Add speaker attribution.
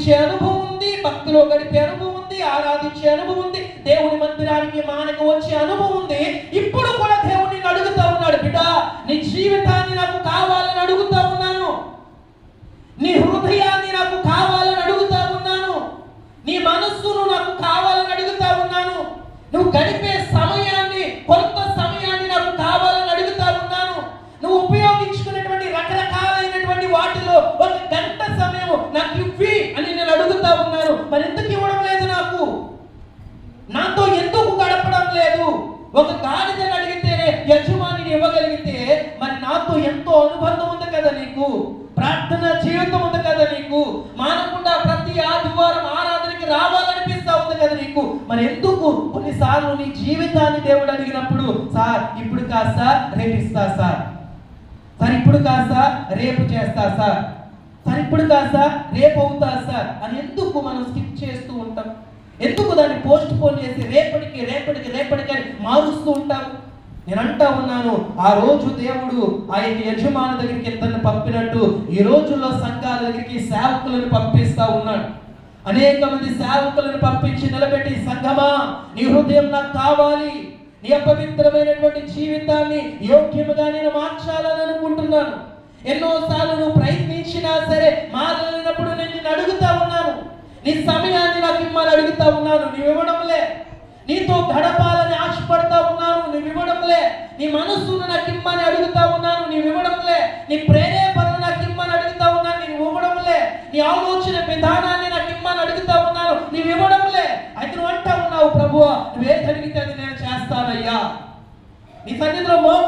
Speaker 1: స్తుతించే అనుభవం ఉంది, భక్తిలో గడిపే అనుభవం ఉంది, ఆరాధించే అనుభవం ఉంది, దేవుని మందిరానికి మానక వచ్చే అనుభవం ఉంది. ఇప్పుడు కూడా దేవుడిని అడుగుతా ఉన్నాడు, బిడ్డ నీ జీవితాన్ని నాకు కావాలని అడుగుతా ఉన్నాను, నీ హృదయాన్ని నాకు కావాలని అడుగుతా ఉన్నాను, నీ మనస్సును నాకు కావాలని అడుగుతా ఉన్నాను, నువ్వు గడిపే సమయాన్ని, కొంత సమయాన్ని నాకు కావాలని అడుగుతా ఉన్నాను, నువ్వు ఉపయోగించుకునేటువంటి రకరకాలైనటువంటి వాటిలో ఒక గంట సమయం నాకు ఇవ్వి అని నేను అడుగుతా ఉన్నాను. మరి ఎందుకు ఇవ్వడం లేదు? నాతో ఎందుకు గడపడం లేదు? ఒక గాడిదని అడిగితేనే యజమానిని ఇవ్వగలిగితే మరి నాతో ఎంతో అనుబంధం ఉంది కదా నీకు, ప్రార్థన జీవితం ఉంది కదా నీకు, మానకుండా ప్రతి ఆదివారం ఆరాధనకి రావాలనిపిస్తా ఉంది కదా నీకు. మరి ఎందుకు కొన్నిసార్లు నీ జీవితాన్ని దేవుడు అడిగినప్పుడు, సార్ ఇప్పుడు కాదు సార్, రేపు ఇస్తా సార్, సార్ ఇప్పుడు కాదు సార్, రేపు చేస్తా సార్, సార్ ఇప్పుడు కాదు సార్, రేపు అవుతా సార్ అని ఎందుకు మనం స్కిప్ చేస్తూ ఉంటాం? ఎందుకు దాన్ని పోస్ట్ పోన్ చేసి రేపటికి అని మారుస్తూ ఉంటాము? నేను అంటా ఉన్నాను, ఆ రోజు దేవుడు ఆ యొక్క యజమాని దగ్గరికి తను పంపినట్టు ఈ రోజుల్లో సంఘాల దగ్గరికి సేవకులను పంపిస్తా ఉన్నాడు. అనేక మంది సేవకులను పంపించి నిలబెట్టి, సంఘమా నీ హృదయం నాకు కావాలి, నీ అపవిత్రమైనటువంటి జీవితాన్ని యోగ్యముగా నేను మార్చాలని అనుకుంటున్నాను. ఎన్నోసార్లు నువ్వు ప్రయత్నించినా సరే మారలేనప్పుడు నేను నిన్ను అడుగుతా ఉన్నాను, నీ సమయాన్ని నాకు ఇమ్మని అడుగుతా ఉన్నాను, నీవు ఇవ్వడంలే. నీతో గడపాలని ఆశపడతా ఉన్నాను, నీవు ఇవ్వడంలే. నీ మనస్సును నాకు ఇమ్మని అడుగుతా ఉన్నాను, నీవు ఇవ్వడంలే. నీ ప్రేరేపణను నాకు ఇమ్మని అడుగుతా ఉన్నాను, నీవు ఇవ్వడంలే. నీ ఆలోచన విధానాన్ని నాకు ఇమ్మని అడుగుతా ఉన్నాను, నీవు ఇవ్వడంలే. అయితే నువ్వు అంటా ఉన్నావు, ప్రభువా నువ్వేది అడిగితే అది నేను చేస్తానయ్యా, నీ సన్నిధిలో